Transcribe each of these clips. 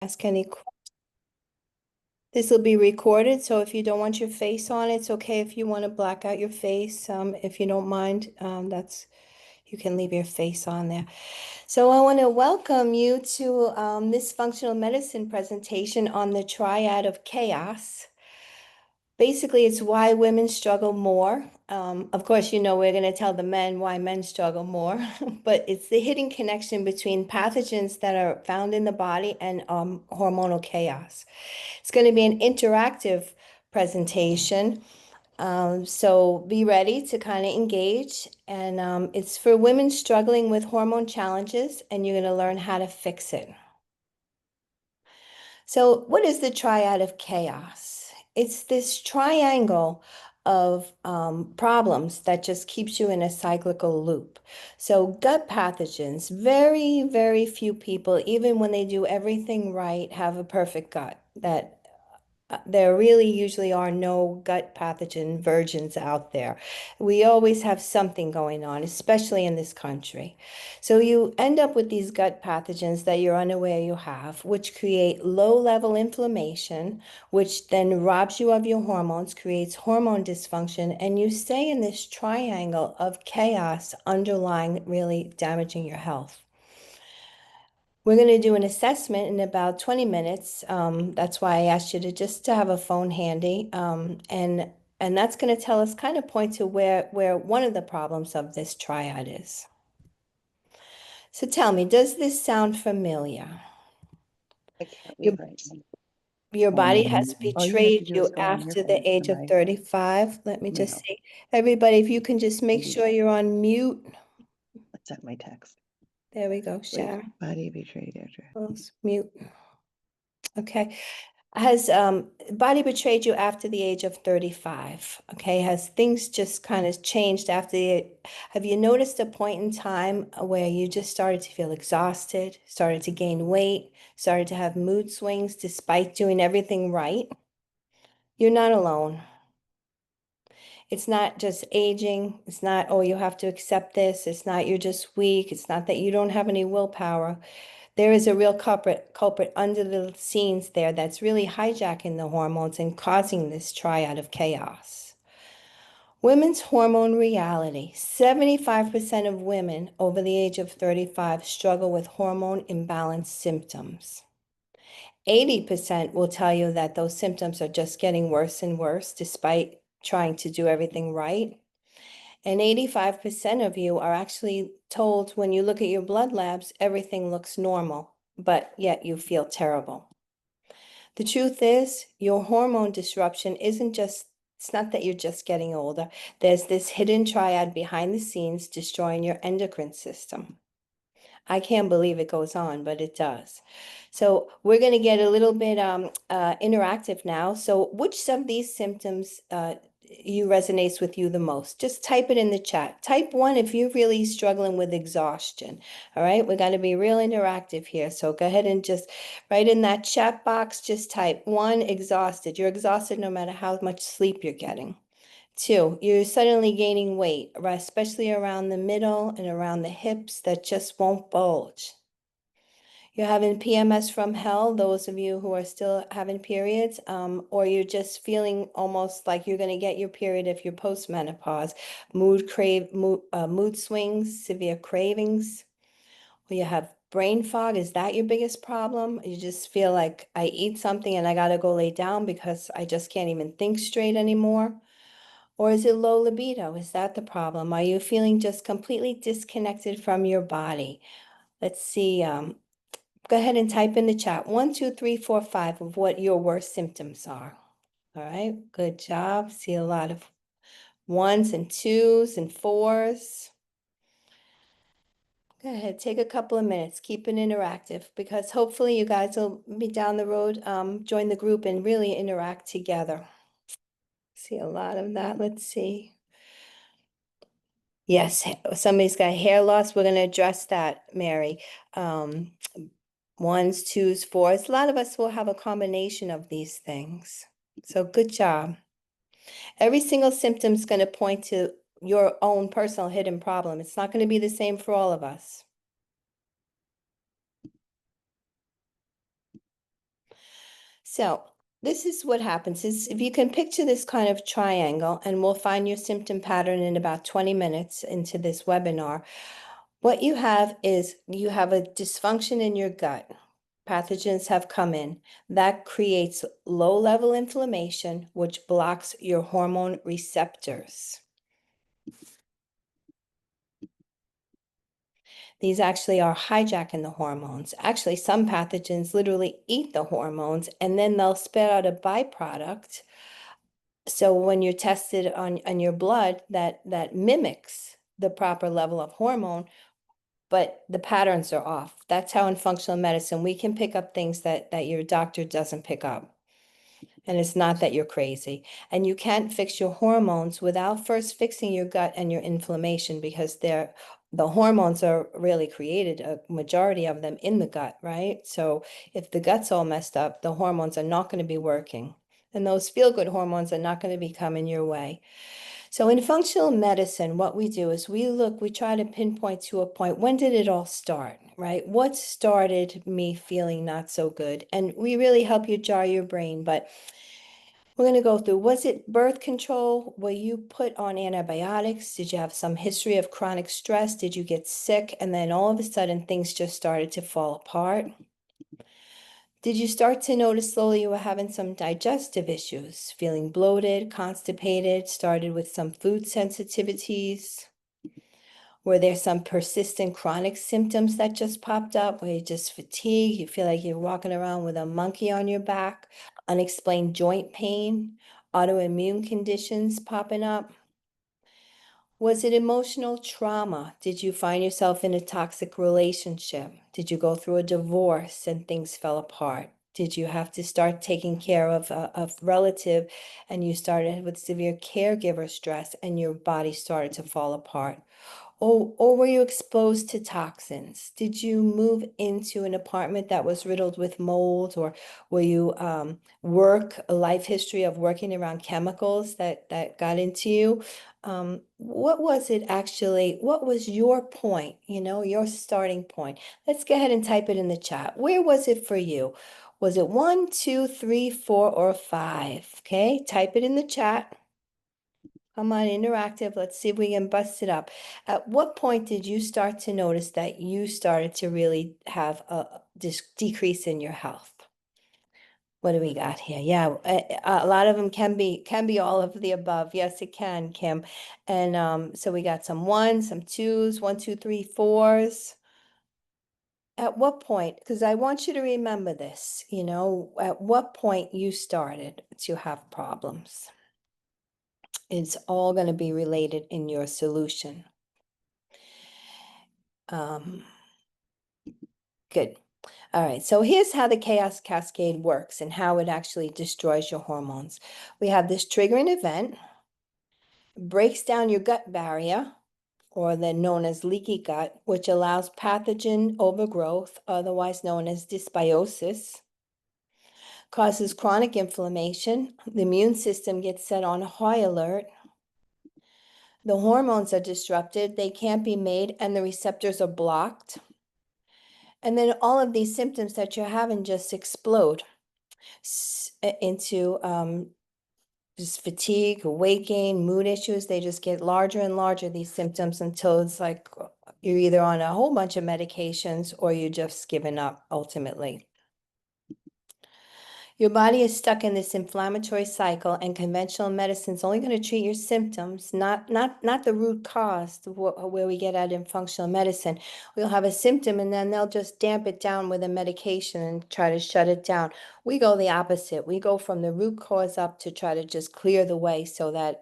Ask any. This will be recorded, so if you don't want your face on, it's okay if you want to black out your face. If you don't mind, you can leave your face on there. So I want to welcome you to this functional medicine presentation on the triad of chaos. Basically, it's why women struggle more. Of course, you know, we're going to tell the men why men struggle more, but it's the hidden connection between pathogens that are found in the body and hormonal chaos. It's going to be an interactive presentation. So be ready to kind of engage. And it's for women struggling with hormone challenges, and you're going to learn how to fix it. So, what is the triad of chaos? It's this triangle of problems that just keeps you in a cyclical loop. So, gut pathogens, very, very few people, even when they do everything right, have a perfect gut. There really usually are no gut pathogen virgins out there. We always have something going on, especially in this country. So you end up with these gut pathogens that you're unaware you have, which create low-level inflammation, which then robs you of your hormones, creates hormone dysfunction, and you stay in this triangle of chaos underlying really damaging your health. We're going to do an assessment in about 20 minutes. That's why I asked you to just to have a phone handy. And that's going to tell us, kind of point to where one of the problems of this triad is. So tell me, does this sound familiar? I can't Your, read right now. your body has All you have to betrayed do is you go on your after the phone age of tonight. 35. Let me just No, see. Everybody, if you can just make sure you're on mute. it's at my text. There we go, Wait, Sharon. body betrayed after. Close, mute. Okay. Has body betrayed you after the age of 35? Okay. Has things just kind of changed after have you noticed a point in time where you just started to feel exhausted, started to gain weight, started to have mood swings despite doing everything right? You're not alone. It's not just aging. It's not, oh, you have to accept this. It's not you're just weak. It's not that you don't have any willpower. There is a real culprit under the scenes there that's really hijacking the hormones and causing this triad of chaos. Women's hormone reality. 75% of women over the age of 35 struggle with hormone imbalance symptoms. 80% will tell you that those symptoms are just getting worse and worse despite trying to do everything right. And 85% of you are actually told when you look at your blood labs, everything looks normal, but yet you feel terrible. The truth is, your hormone disruption isn't just, it's not that you're just getting older. There's this hidden triad behind the scenes destroying your endocrine system. I can't believe it goes on, but it does. So we're going to get a little bit interactive now. So which of these symptoms you resonates with you the most? Just type it in the chat. Type 1 if you're really struggling with exhaustion. All right, we got to be real interactive here. So go ahead and just write in that chat box, just type 1, exhausted. You're exhausted no matter how much sleep you're getting. 2, you're suddenly gaining weight, especially around the middle and around the hips that just won't bulge. You're having PMS from hell, those of you who are still having periods, or you're just feeling almost like you're going to get your period if you're postmenopause. Mood swings, severe cravings. Or you have brain fog. Is that your biggest problem? You just feel like I eat something and I got to go lay down because I just can't even think straight anymore. Or is it low libido? Is that the problem? Are you feeling just completely disconnected from your body? Let's see. Go ahead and type in the chat 1, 2, 3, 4, 5 of what your worst symptoms are. All right, good job. See a lot of 1s and 2s and 4s. Go ahead, take a couple of minutes, keep it interactive because hopefully you guys will be down the road, join the group and really interact together. See a lot of that. Let's see. Yes, somebody's got hair loss. We're going to address that, Mary. 1s, 2s, 4s. A lot of us will have a combination of these things. So good job. Every single symptom is going to point to your own personal hidden problem. It's not going to be the same for all of us. So this is what happens is if you can picture this kind of triangle, and we'll find your symptom pattern in about 20 minutes into this webinar. What you have is you have a dysfunction in your gut. Pathogens have come in. That creates low-level inflammation, which blocks your hormone receptors. These actually are hijacking the hormones. Actually, some pathogens literally eat the hormones and then they'll spit out a byproduct. So when you're tested on your blood, that mimics the proper level of hormone, but the patterns are off. That's how in functional medicine we can pick up things that your doctor doesn't pick up. And it's not that you're crazy. And you can't fix your hormones without first fixing your gut and your inflammation because the hormones are really created, a majority of them in the gut, right? So if the gut's all messed up, the hormones are not going to be working. And those feel-good hormones are not going to be coming your way. So in functional medicine, what we do is we try to pinpoint to a point, when did it all start, right? What started me feeling not so good? And we really help you jar your brain, but we're going to go through, was it birth control? Were you put on antibiotics? Did you have some history of chronic stress? Did you get sick? And then all of a sudden things just started to fall apart. Did you start to notice slowly you were having some digestive issues, feeling bloated, constipated, started with some food sensitivities? Were there some persistent chronic symptoms that just popped up where you just fatigue, you feel like you're walking around with a monkey on your back, unexplained joint pain, autoimmune conditions popping up? Was it emotional trauma? Did you find yourself in a toxic relationship? Did you go through a divorce and things fell apart? Did you have to start taking care of a relative and you started with severe caregiver stress and your body started to fall apart? Or were you exposed to toxins? Did you move into an apartment that was riddled with mold, or were you work a life history of working around chemicals that got into you? What was it actually? What was your point, your starting point? Let's go ahead and type it in the chat. Where was it for you? Was it 1, 2, 3, 4, or 5? Okay, type it in the chat. Come on, interactive. Let's see if we can bust it up. At what point did you start to notice that you started to really have a decrease in your health? What do we got here? Yeah, a lot of them can be all of the above. Yes, it can, Kim. And so we got some ones, some twos, 1, 2, 3, fours. At what point? Because I want you to remember this, at what point you started to have problems. It's all going to be related in your solution. Good. All right, so here's how the chaos cascade works and how it actually destroys your hormones. We have this triggering event, breaks down your gut barrier, or then known as leaky gut, which allows pathogen overgrowth, otherwise known as dysbiosis, causes chronic inflammation. The immune system gets set on high alert. The hormones are disrupted, they can't be made, and the receptors are blocked. And then all of these symptoms that you're having just explode into just fatigue, weight gain, mood issues. They just get larger and larger, these symptoms, until it's like you're either on a whole bunch of medications or you're just giving up ultimately. Your body is stuck in this inflammatory cycle, and conventional medicine is only going to treat your symptoms, not the root cause, where we get at in functional medicine. We'll have a symptom and then they'll just damp it down with a medication and try to shut it down. We go the opposite. We go from the root cause up to try to just clear the way so that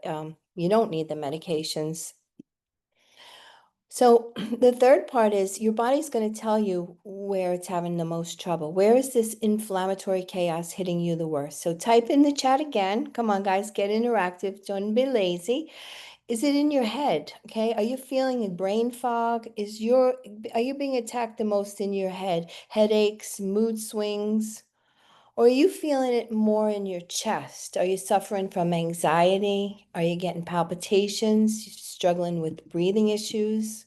you don't need the medications. So the third part is your body's going to tell you where it's having the most trouble. Where is this inflammatory chaos hitting you the worst? So type in the chat again. Come on, guys, get interactive. Don't be lazy. Is it in your head? Okay. Are you feeling a brain fog? Are you being attacked the most in your head? Headaches, mood swings? Or are you feeling it more in your chest? Are you suffering from anxiety? Are you getting palpitations? Struggling with breathing issues?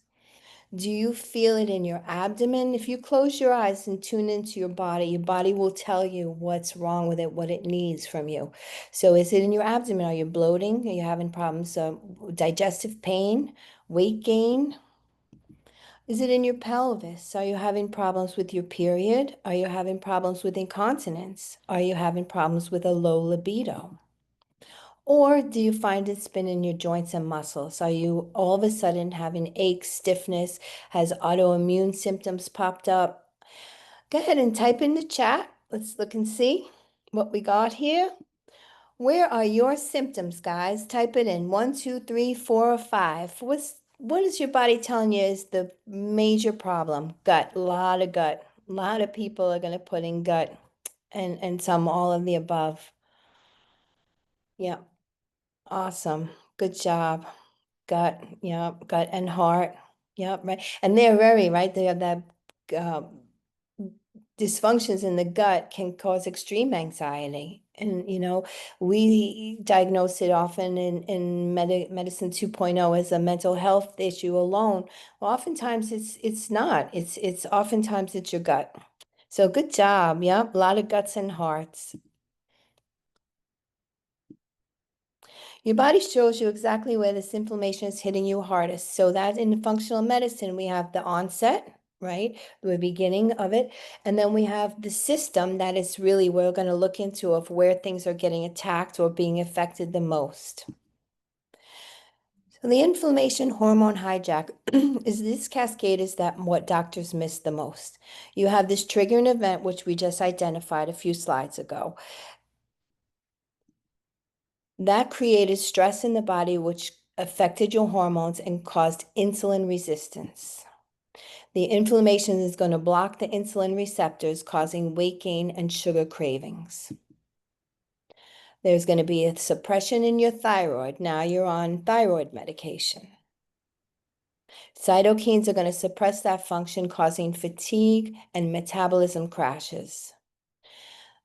Do you feel it in your abdomen? If you close your eyes and tune into your body will tell you what's wrong with it, what it needs from you. So is it in your abdomen? Are you bloating? Are you having problems, digestive pain, weight gain? Is it in your pelvis? Are you having problems with your period? Are you having problems with incontinence? Are you having problems with a low libido? Or do you find it's been in your joints and muscles? Are you all of a sudden having aches, stiffness? Has autoimmune symptoms popped up? Go ahead and type in the chat. Let's look and see what we got here. Where are your symptoms, guys? Type it in 1, 2, 3, 4, or 5. What is your body telling you is the major problem? Gut, a lot of gut. A lot of people are going to put in gut and some all of the above. Yeah, awesome. Good job. Gut, yeah, gut and heart. Yeah, right. And they're very, right? They have that uh, dysfunctions in the gut can cause extreme anxiety. And, we diagnose it often in medicine 2.0 as a mental health issue alone. Well, oftentimes it's not. It's oftentimes it's your gut. So good job. Yep, a lot of guts and hearts. Your body shows you exactly where this inflammation is hitting you hardest. So that in functional medicine, we have the onset, right? The beginning of it. And then we have the system that is really we're going to look into of where things are getting attacked or being affected the most. So the inflammation hormone hijack is this cascade is that what doctors miss the most. You have this triggering event, which we just identified a few slides ago. That created stress in the body, which affected your hormones and caused insulin resistance. The inflammation is going to block the insulin receptors, causing weight gain and sugar cravings. There's going to be a suppression in your thyroid. Now you're on thyroid medication. Cytokines are going to suppress that function, causing fatigue and metabolism crashes.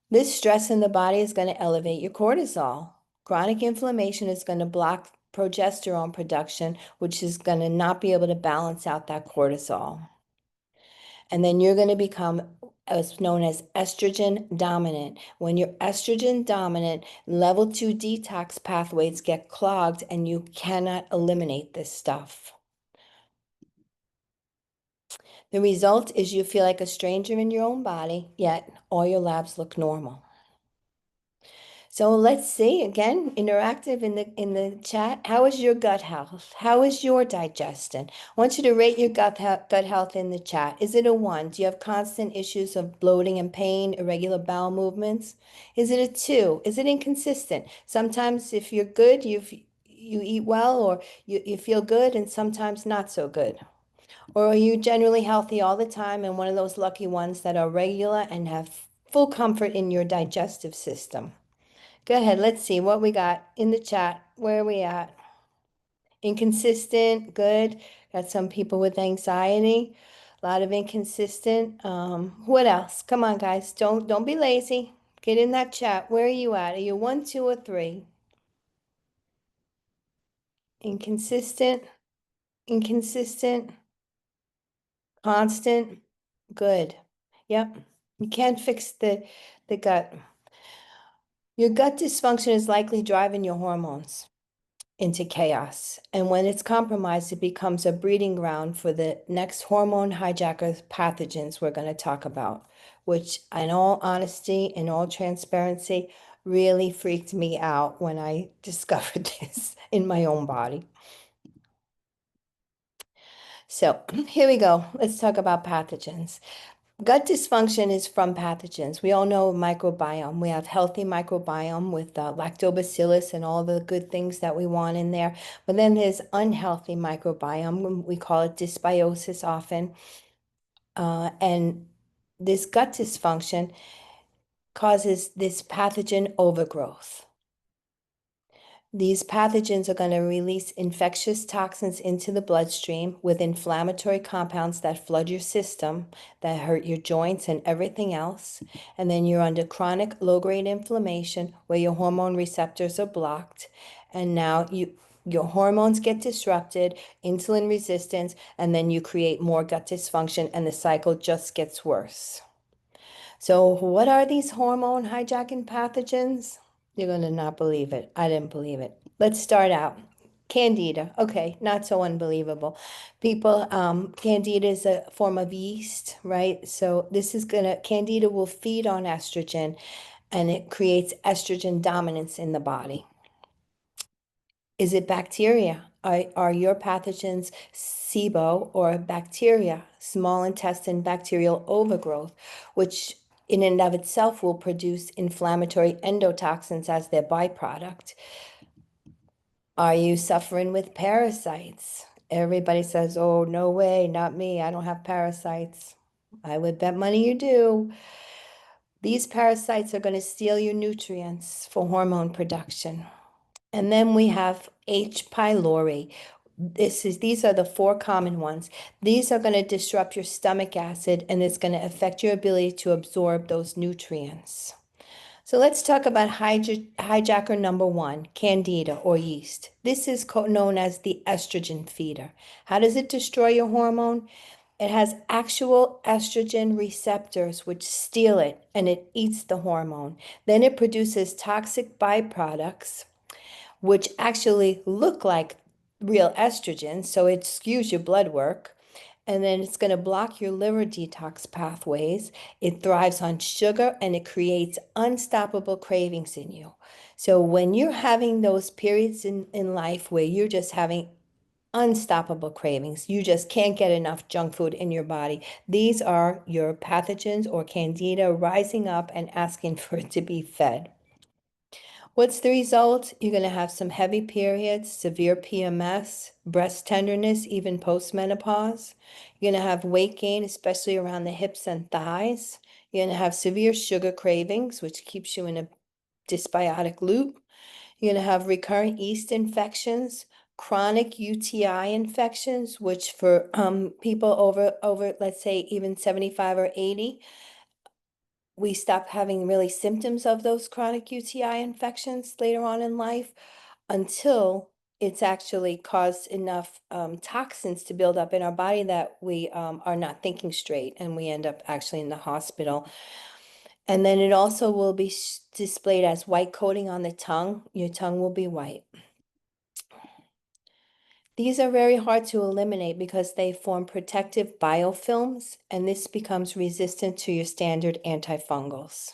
This stress in the body is going to elevate your cortisol. Chronic inflammation is going to block progesterone production, which is going to not be able to balance out that cortisol. And then you're going to become what's known as estrogen dominant. When you're estrogen dominant, level 2 detox pathways get clogged and you cannot eliminate this stuff. The result is you feel like a stranger in your own body, yet all your labs look normal. So let's see again, interactive in the chat. How is your gut health? How is your digestion? I want you to rate your gut health in the chat. Is it a 1? Do you have constant issues of bloating and pain, irregular bowel movements? Is it a 2? Is it inconsistent? Sometimes if you're good, you eat well or you feel good and sometimes not so good. Or are you generally healthy all the time and one of those lucky ones that are regular and have full comfort in your digestive system? Go ahead, let's see what we got in the chat. Where are we at? Inconsistent, good. Got some people with anxiety. A lot of inconsistent. What else? Come on, guys. Don't be lazy. Get in that chat. Where are you at? Are you 1, 2, or 3? Inconsistent, inconsistent, constant, good. Yep. You can't fix the gut. Your gut dysfunction is likely driving your hormones into chaos. And when it's compromised, it becomes a breeding ground for the next hormone hijacker pathogens we're going to talk about, which, in all honesty, in all transparency, really freaked me out when I discovered this in my own body. So here we go. Let's talk about pathogens. Gut dysfunction is from pathogens. We all know microbiome. We have healthy microbiome with lactobacillus and all the good things that we want in there. But then there's unhealthy microbiome. We call it dysbiosis often. And this gut dysfunction causes this pathogen overgrowth. These pathogens are going to release infectious toxins into the bloodstream with inflammatory compounds that flood your system, that hurt your joints and everything else. And then you're under chronic low-grade inflammation where your hormone receptors are blocked. And now Your hormones get disrupted, insulin resistance, and then you create more gut dysfunction, and the cycle just gets worse. So, what are these hormone hijacking pathogens? You're going to not believe it. I didn't believe it. Let's start out. Candida. Okay, not so unbelievable. People, Candida is a form of yeast, right? So Candida will feed on estrogen and it creates estrogen dominance in the body. Is it bacteria? Are your pathogens SIBO or bacteria, small intestine bacterial overgrowth, which in and of itself will produce inflammatory endotoxins as their byproduct? Are you suffering with parasites? Everybody says, oh, no way, not me. I don't have parasites. I would bet money you do. These parasites are going to steal your nutrients for hormone production. And then we have H. pylori. These are the four common ones. These are going to disrupt your stomach acid and it's going to affect your ability to absorb those nutrients. So let's talk about hijacker number one, Candida or yeast. This is known as the estrogen feeder. How does it destroy your hormone? It has actual estrogen receptors which steal it and it eats the hormone. Then it produces toxic byproducts which actually look like real estrogen, so it skews your blood work. And then it's going to block your liver detox pathways. It thrives on sugar and it creates unstoppable cravings in you. So when you're having those periods in life where you're just having unstoppable cravings, you just can't get enough junk food in your body, these are your pathogens or candida rising up and asking for it to be fed. What's the result? You're going to have some heavy periods, severe PMS, breast tenderness, even postmenopause. You're going to have weight gain, especially around the hips and thighs. You're going to have severe sugar cravings, which keeps you in a dysbiotic loop. You're going to have recurrent yeast infections, chronic UTI infections, which for people over, let's say, even 75 or 80, we stop having really symptoms of those chronic UTI infections later on in life until it's actually caused enough toxins to build up in our body that we are not thinking straight and we end up actually in the hospital. And then it also will be displayed as white coating on the tongue. Your tongue will be white. These are very hard to eliminate because they form protective biofilms, and this becomes resistant to your standard antifungals.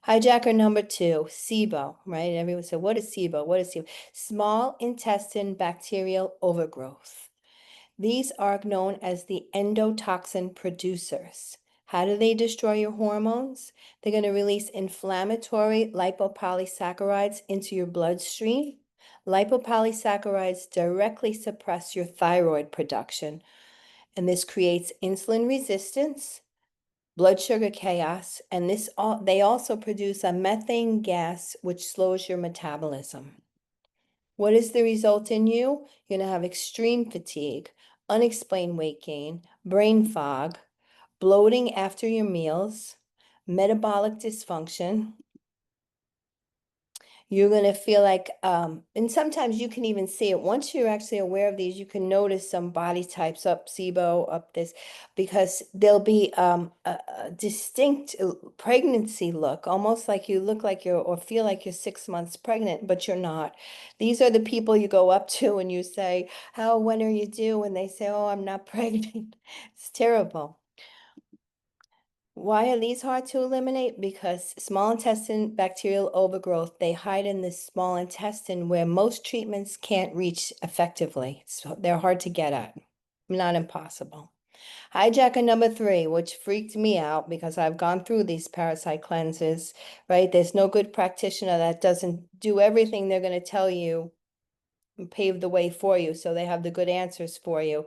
Hijacker number two, SIBO, right? Everyone said, what is SIBO? What is SIBO? Small intestine bacterial overgrowth. These are known as the endotoxin producers. How do they destroy your hormones? They're going to release inflammatory lipopolysaccharides into your bloodstream. Lipopolysaccharides directly suppress your thyroid production, and this creates insulin resistance, blood sugar chaos, and they also produce a methane gas which slows your metabolism. What is the result in you? You're going to have extreme fatigue, unexplained weight gain, brain fog, bloating after your meals, metabolic dysfunction. You're going to feel like, and sometimes you can even see it. Once you're actually aware of these, you can notice some body types up SIBO, up this, because there'll be a distinct pregnancy look, almost like you look like you're, or feel like you're 6 months pregnant, but you're not. These are the people you go up to and you say, how, when are you due? And they say, oh, I'm not pregnant. It's terrible. Why are these hard to eliminate? Because small intestine bacterial overgrowth, they hide in the small intestine where most treatments can't reach effectively. So they're hard to get at, not impossible. Hijacker number three, which freaked me out because I've gone through these parasite cleanses, right? There's no good practitioner that doesn't do everything they're going to tell you and pave the way for you so they have the good answers for you.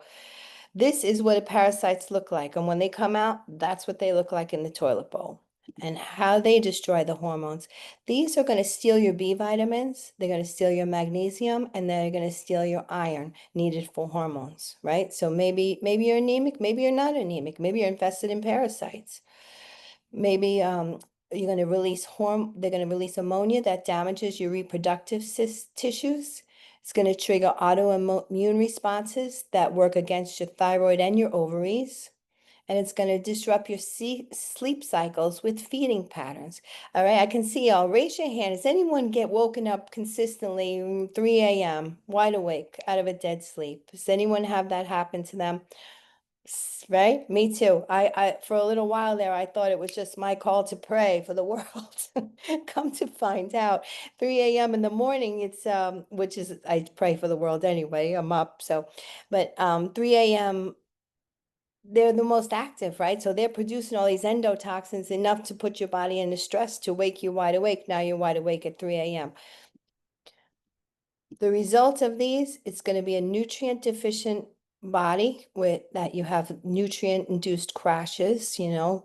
This is what parasites look like. And when they come out, that's what they look like in the toilet bowl and how they destroy the hormones. These are going to steal your B vitamins, they're going to steal your magnesium, and they're going to steal your iron needed for hormones, right? So maybe you're anemic, maybe you're not anemic, maybe you're infested in parasites. Maybe you're going to release they're going to release ammonia that damages your reproductive tissues. It's going to trigger autoimmune responses that work against your thyroid and your ovaries. And it's going to disrupt your sleep cycles with feeding patterns. All right, I can see y'all. Raise your hand. Does anyone get woken up consistently 3 a.m., wide awake, out of a dead sleep? Does anyone have that happen to them? Right? Me too. I for a little while there, I thought it was just my call to pray for the world. Come to find out, 3 a.m. in the morning, it's which is I pray for the world anyway. I'm up, so, but 3 a.m. they're the most active, right? So they're producing all these endotoxins enough to put your body into stress to wake you wide awake. Now you're wide awake at 3 a.m. The result of these, it's going to be a nutrient deficient body with that you have nutrient induced crashes,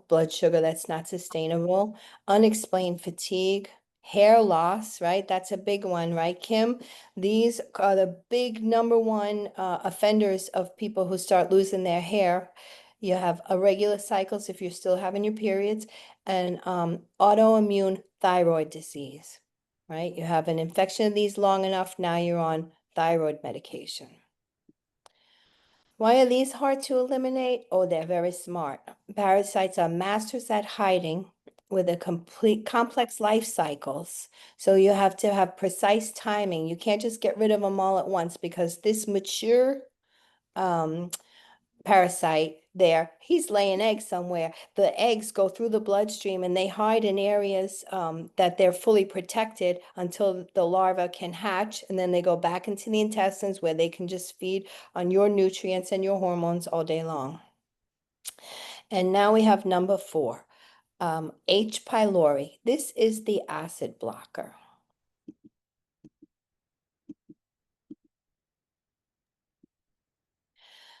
blood sugar that's not sustainable, unexplained fatigue, hair loss, right? That's a big one, right, Kim? These are the big number one offenders of people who start losing their hair. You have irregular cycles if you're still having your periods, and autoimmune thyroid disease, right? You have an infection of these long enough, now you're on thyroid medication. Why are these hard to eliminate? Oh, they're very smart. Parasites are masters at hiding with a complete complex life cycles. So you have to have precise timing. You can't just get rid of them all at once because this mature um, parasite there, he's laying eggs somewhere. The eggs go through the bloodstream and they hide in areas that they're fully protected until the larva can hatch. And then they go back into the intestines where they can just feed on your nutrients and your hormones all day long. And now we have number 4, H. pylori. This is the acid blocker.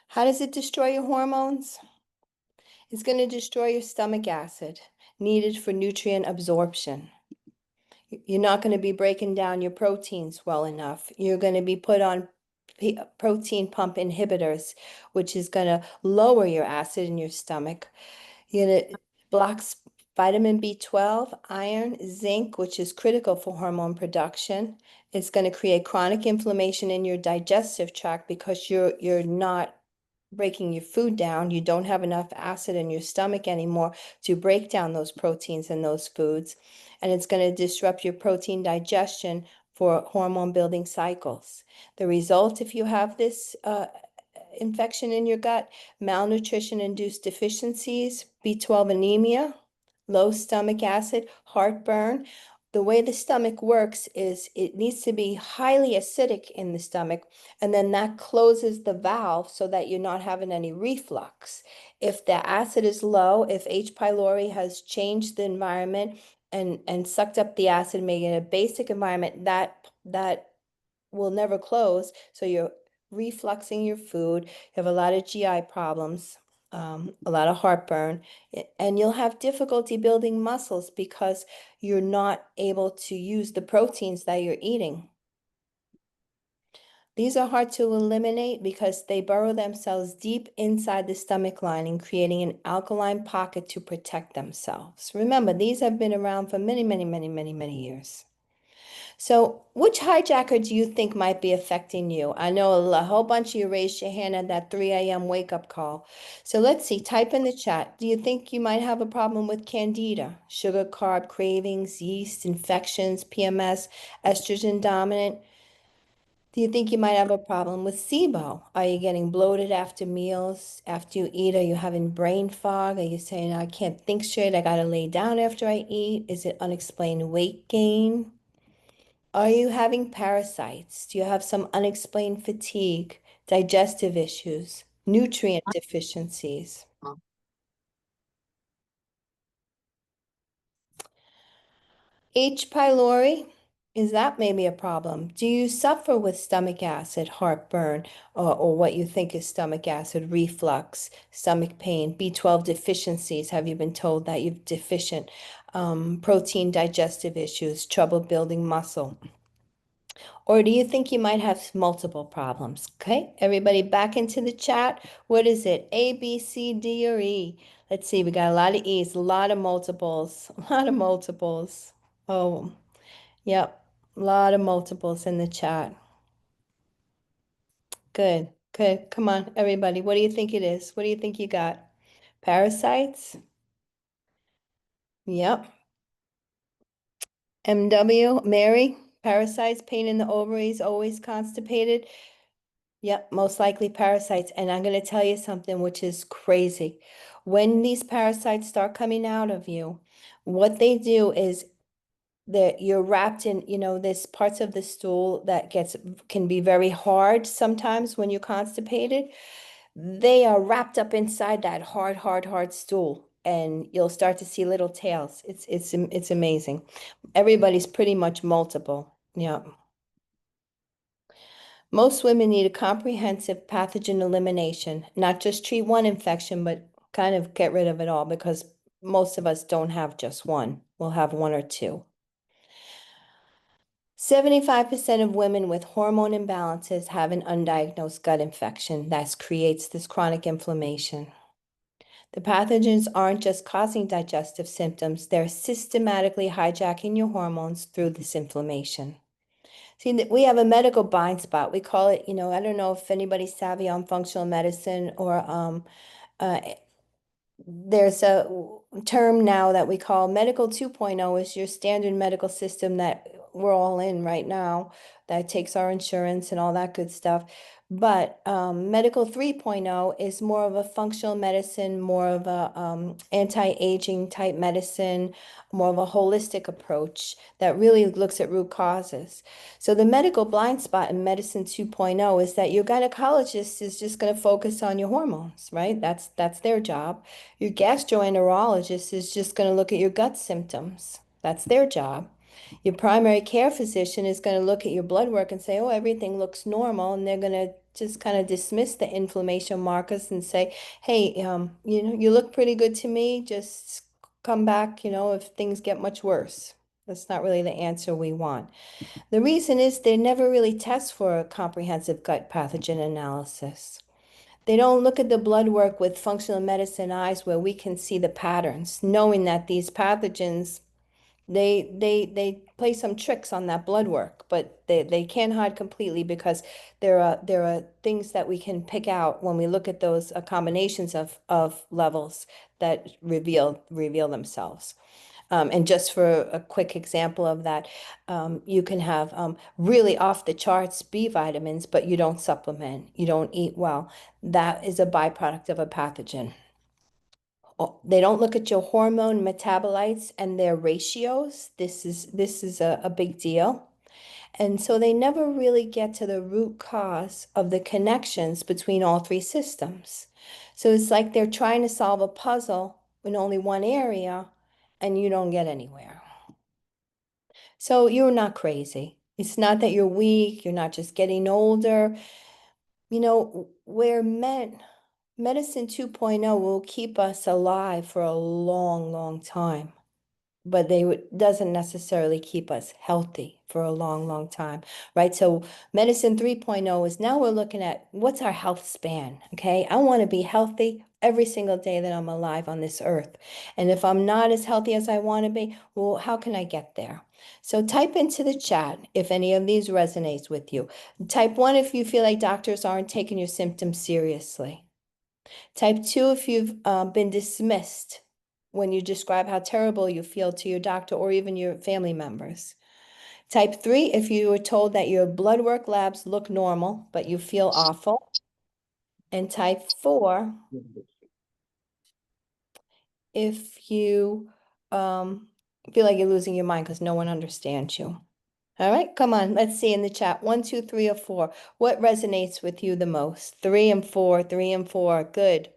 How does it destroy your hormones? It's going to destroy your stomach acid needed for nutrient absorption. You're not going to be breaking down your proteins well enough. You're going to be put on protein pump inhibitors, which is going to lower your acid in your stomach. It blocks vitamin B12, iron, zinc, which is critical for hormone production. It's going to create chronic inflammation in your digestive tract because you're not breaking your food down. You don't have enough acid in your stomach anymore to break down those proteins in those foods. And it's going to disrupt your protein digestion for hormone building cycles. The result, if you have this infection in your gut, malnutrition induced deficiencies, B12 anemia, low stomach acid, heartburn. The way the stomach works is it needs to be highly acidic in the stomach, and then that closes the valve so that you're not having any reflux. If the acid is low, if H. pylori has changed the environment and sucked up the acid, making it a basic environment, that will never close. So you're refluxing your food. You have a lot of GI problems, a lot of heartburn, and you'll have difficulty building muscles because you're not able to use the proteins that you're eating. These are hard to eliminate because they burrow themselves deep inside the stomach lining, creating an alkaline pocket to protect themselves. Remember, these have been around for many, many, many, many, many years. So, which hijacker do you think might be affecting you? I know a whole bunch of you raised your hand at that 3 a.m. wake up call. So, let's see, type in the chat. Do you think you might have a problem with candida, sugar carb cravings, yeast infections, PMS, estrogen dominant? Do you think you might have a problem with SIBO? Are you getting bloated after meals? After you eat, are you having brain fog? Are you saying, I can't think straight, I gotta lay down after I eat? Is it unexplained weight gain? Are you having parasites? Do you have some unexplained fatigue, digestive issues, nutrient deficiencies? H. pylori, is that maybe a problem? Do you suffer with stomach acid, heartburn, or what you think is stomach acid, reflux, stomach pain, B12 deficiencies? Have you been told that you're deficient? Protein digestive issues, trouble building muscle? Or do you think you might have multiple problems? Okay, everybody back into the chat. What is it? A, B, C, D, or E? Let's see, we got a lot of E's, a lot of multiples, a lot of multiples. Oh, yep, a lot of multiples in the chat. Good, good. Come on, everybody. What do you think it is? What do you think you got? Parasites? Yep. MW, Mary, parasites, pain in the ovaries, always constipated. Yep, most likely parasites. And I'm going to tell you something which is crazy. When these parasites start coming out of you, what they do is that you're wrapped in, this parts of the stool that can be very hard sometimes when you're constipated. They are wrapped up inside that hard, hard, hard stool, and you'll start to see little tails. It's amazing. Everybody's pretty much multiple. Yeah. Most women need a comprehensive pathogen elimination, not just treat one infection, but kind of get rid of it all because most of us don't have just one. We'll have one or two. 75% of women with hormone imbalances have an undiagnosed gut infection that creates this chronic inflammation. The pathogens aren't just causing digestive symptoms, they're systematically hijacking your hormones through this inflammation. See, we have a medical blind spot. We call it, I don't know if anybody's savvy on functional medicine or uh, there's a term now that we call medical 2.0 is your standard medical system that we're all in right now that takes our insurance and all that good stuff. But medical 3.0 is more of a functional medicine, more of a anti-aging type medicine, more of a holistic approach that really looks at root causes. So the medical blind spot in medicine 2.0 is that your gynecologist is just going to focus on your hormones, right? That's their job. Your gastroenterologist is just going to look at your gut symptoms. That's their job. Your primary care physician is going to look at your blood work and say, oh, everything looks normal. And they're going to just kind of dismiss the inflammation markers and say, hey, you look pretty good to me. Just come back, if things get much worse. That's not really the answer we want. The reason is they never really test for a comprehensive gut pathogen analysis. They don't look at the blood work with functional medicine eyes where we can see the patterns, knowing that these pathogens, they play some tricks on that blood work, but they can't hide completely because there are things that we can pick out when we look at those combinations of levels that reveal themselves. And just for a quick example of that, you can have really off the charts B vitamins, but you don't supplement, you don't eat well. That is a byproduct of a pathogen. They don't look at your hormone metabolites and their ratios. This is a big deal. And so they never really get to the root cause of the connections between all three systems. So it's like they're trying to solve a puzzle in only one area and you don't get anywhere. So you're not crazy. It's not that you're weak, you're not just getting older. Where medicine 2.0 will keep us alive for a long, long time, but doesn't necessarily keep us healthy for a long, long time, right? So medicine 3.0 is now we're looking at what's our health span, okay? I want to be healthy every single day that I'm alive on this earth. And if I'm not as healthy as I want to be, well, how can I get there? So type into the chat if any of these resonates with you. Type 1 if you feel like doctors aren't taking your symptoms seriously. Type 2 if you've been dismissed when you describe how terrible you feel to your doctor or even your family members. Type 3 if you were told that your blood work labs look normal, but you feel awful. And type 4 if you feel like you're losing your mind because no one understands you. All right, come on, let's see in the chat. 1, 2, 3, or 4. What resonates with you the most? 3 and 4, 3 and 4. Good.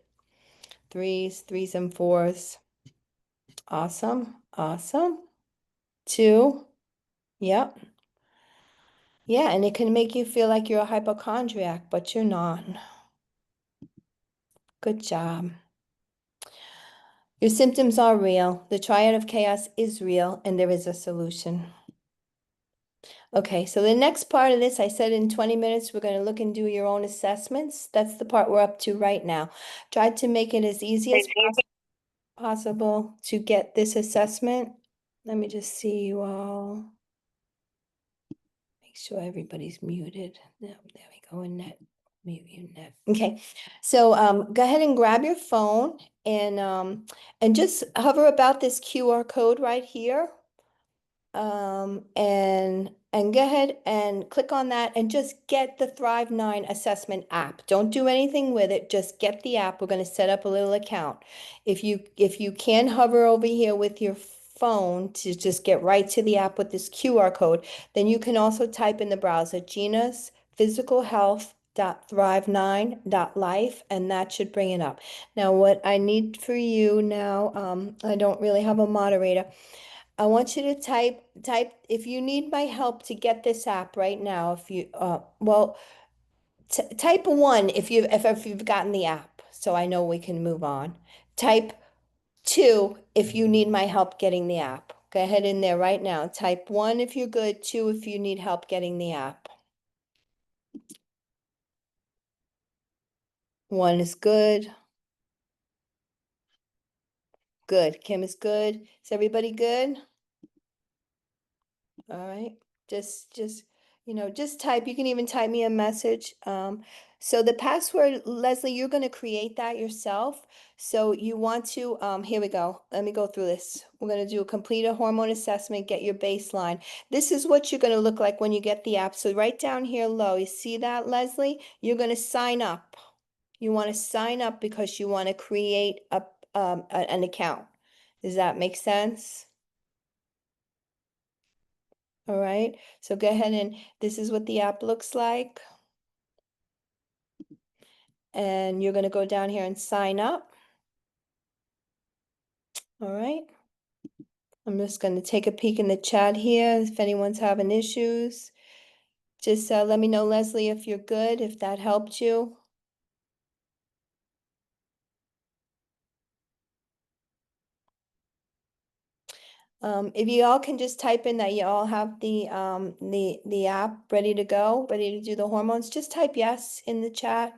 Threes and fours. Awesome. Awesome. 2. Yep. Yeah, and it can make you feel like you're a hypochondriac, but you're not. Good job. Your symptoms are real. The triad of chaos is real, and there is a solution. Okay, so the next part of this, I said in 20 minutes, we're going to look and do your own assessments. That's the part we're up to right now. Try to make it as easy as possible to get this assessment. Let me just see you all. Make sure everybody's muted. There we go, Annette. Mute you next. Okay, so go ahead and grab your phone and just hover about this QR code right here. And go ahead and click on that and just get the Thrive 9 assessment app. Don't do anything with it, just get the app. We're going to set up a little account. If you can hover over here with your phone to just get right to the app with this QR code, then you can also type in the browser Gina's physical health thrive9.life, and that should bring it up. Now, what I need for you now, I don't really have a moderator. I want you to type if you need my help to get this app right now. If you well, t type one if you've gotten the app, so I know we can move on. Type two if you need my help getting the app. Go ahead in there right now. Type one if you're good, two if you need help getting the app. One is good. Good. Kim is good. Is everybody good? All right. Just type. You can even type me a message. So the password, Leslie, you're going to create that yourself. So you want to, here we go. Let me go through this. We're going to do a complete a hormone assessment, get your baseline. This is what you're going to look like when you get the app. So right down here low, you see that, Leslie? You're going to sign up. You want to sign up because you want to create an account. Does that make sense? All right, so go ahead and this is what the app looks like. And you're going to go down here and sign up. All right. I'm just going to take a peek in the chat here if anyone's having issues. Just let me know, Leslie, if you're good, if that helped you. If you all can just type in that you all have the app ready to go, ready to do the hormones, just type yes in the chat.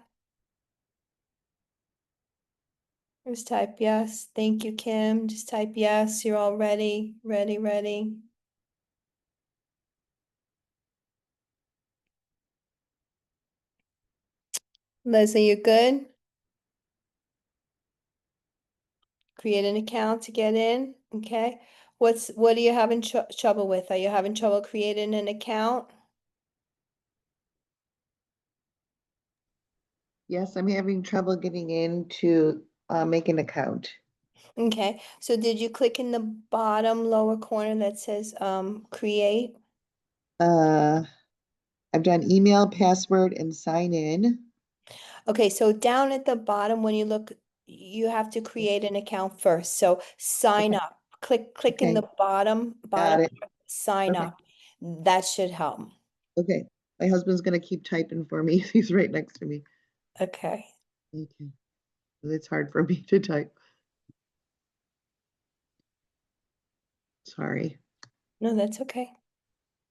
Just type yes. Thank you, Kim. Just type yes. You're all ready, ready, ready. Leslie, you good? Create an account to get in, okay? What are you having trouble with? Are you having trouble creating an account? Yes, I'm having trouble getting in to make an account. Okay, so did you click in the bottom lower corner that says create? Uh, I've done email, password, and sign in. Okay, so down at the bottom when you look, you have to create an account first. So sign Okay, up. Click in okay, the bottom got it. part, sign Okay, up. That should help. okay. My husband's gonna keep typing for me. He's right next to me. Okay. Okay, it's hard for me to type. Sorry. No, that's okay.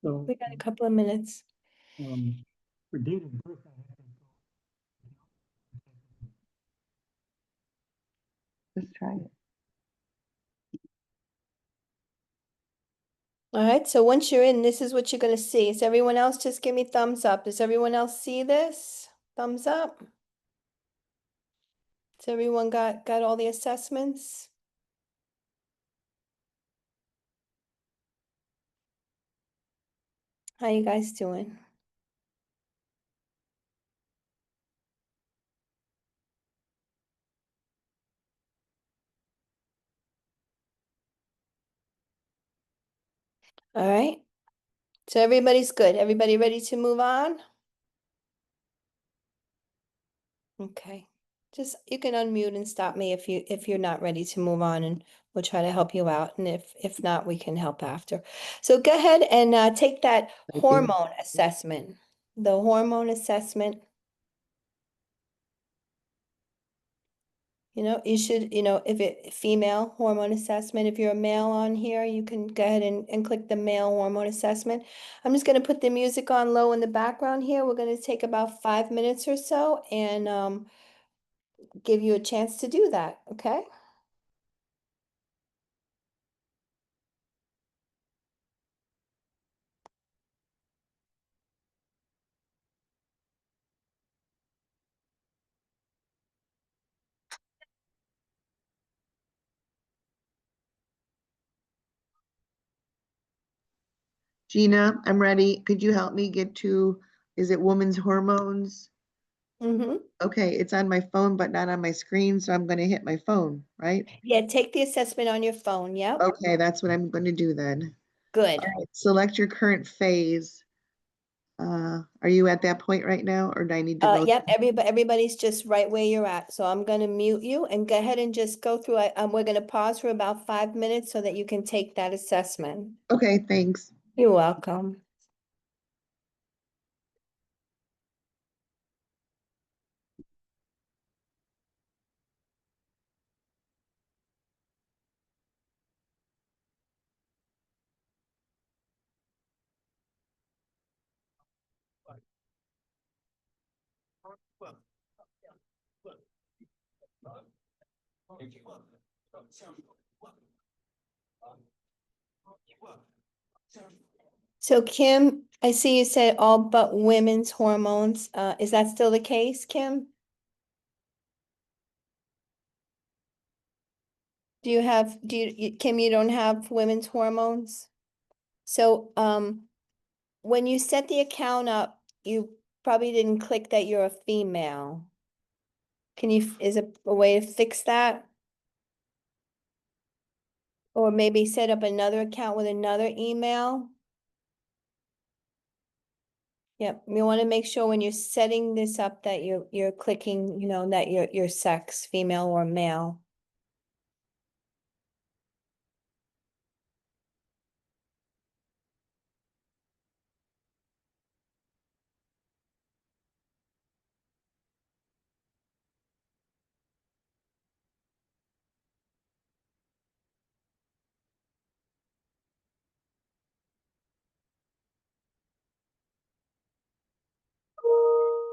So, We got a couple of minutes. for dating, first I have to Let's try it. All right, so once you're in, this is what you're going to see. Is everyone else just give me thumbs up? Does everyone else see this? Thumbs up. Has everyone got all the assessments? How you guys doing? All right. So everybody's good. Everybody ready to move on? Okay. Just you can unmute and stop me if you're not ready to move on, and we'll try to help you out. And if not, we can help after. So go ahead and take that Typing. hormone assessment. The hormone assessment. You should, if it female hormone assessment, if you're a male on here, you can go ahead and click the male hormone assessment. I'm just going to put the music on low in the background here. We're going to take about 5 minutes or so and give you a chance to do that. Okay. Gina, I'm ready. Could you help me get to, is it woman's hormones? Mm-hmm. Okay, it's on my phone, but not on my screen, so I'm gonna hit my phone, right? Yeah, take the assessment on your phone. Yep. Okay, that's what I'm gonna do then. Good. All right, select your current phase. Are you at that point right now, or do I need to go? Yep, everybody's just right where you're at. So I'm gonna mute you and go ahead and just go through. We're gonna pause for about 5 minutes so that you can take that assessment. Okay, thanks. You're welcome. So Kim, I see you said all but women's hormones. Is that still the case, Kim? Kim, you don't have women's hormones? So, when you set the account up, you probably didn't click that you're a female. Is a way to fix that? Or maybe set up another account with another email? Yep, you want to make sure when you're setting this up that you're clicking, that your sex, female or male.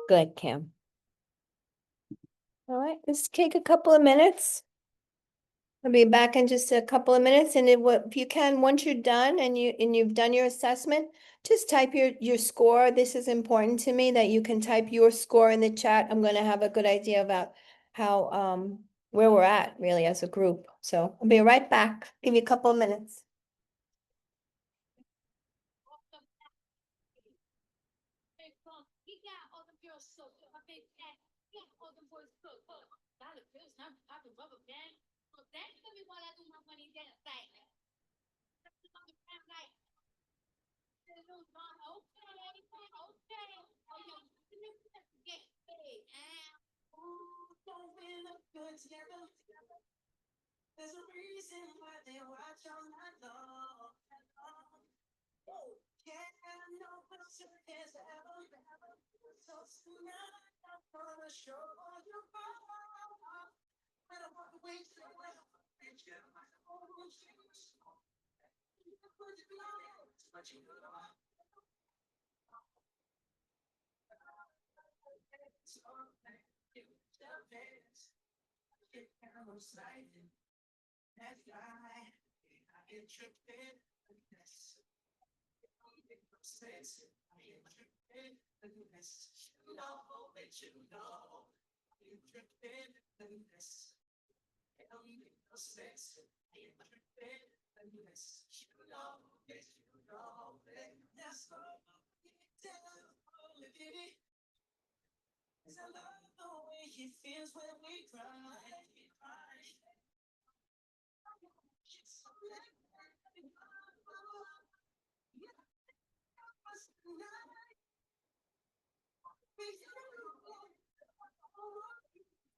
Good, Kim. All right, let's take a couple of minutes. I'll be back in just a couple of minutes, and if you can, once you're done and you've done your assessment, just type your score. This is important to me that you can type your score in the chat. I'm gonna have a good idea about how where we're at really as a group. So I'll be right back. Give you a couple of minutes.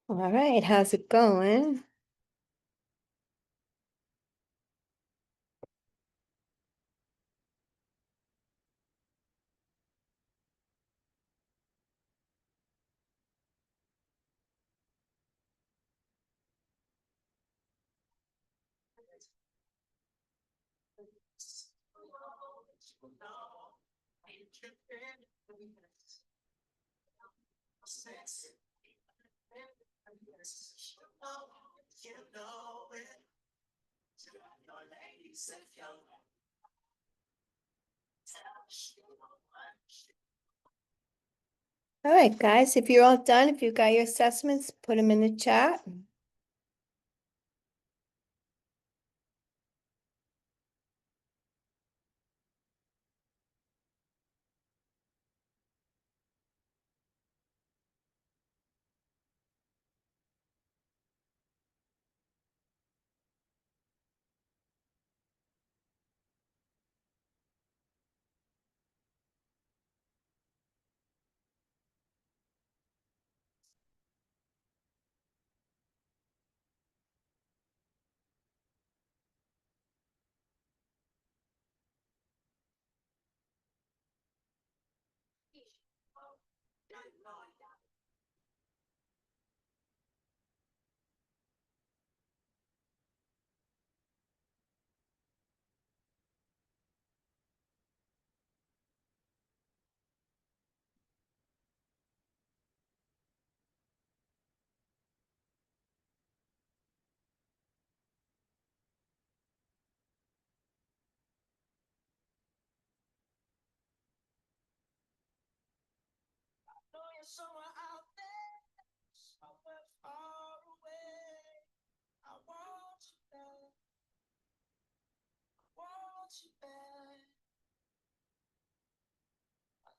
All right, how's it going? All right, guys, if you're all done, if you've got your assessments, put them in the chat.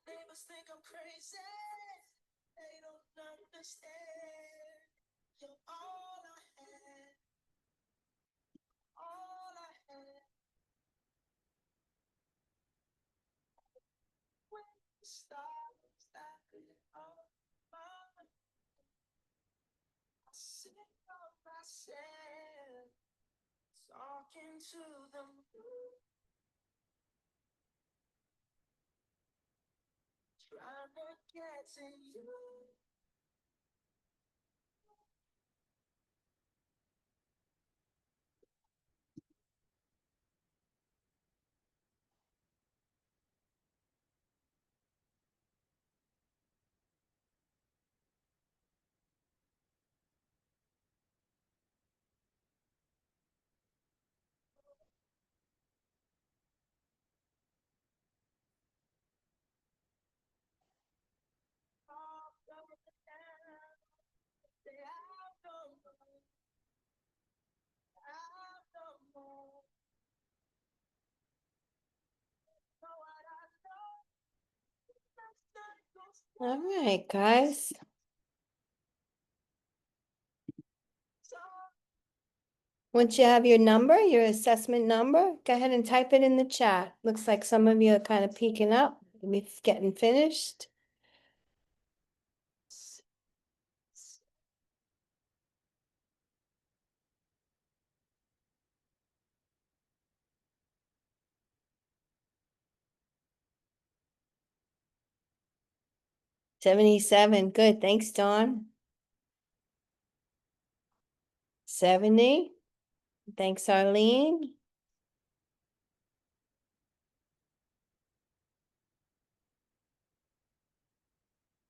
Neighbors think I'm crazy. They don't understand. You're all I had. All I had. When the stars that are mine, I sit on myself, talking to the moon, trying to get to you. All over the town, say I don't know, I don't know. Know what I know? That's not gonna All right, guys. stop. Once you have your number, your assessment number, go ahead and type it in the chat. Looks like some of you are kind of peeking up. It's getting finished. 77, good, thanks, Dawn. 70, thanks, Arlene.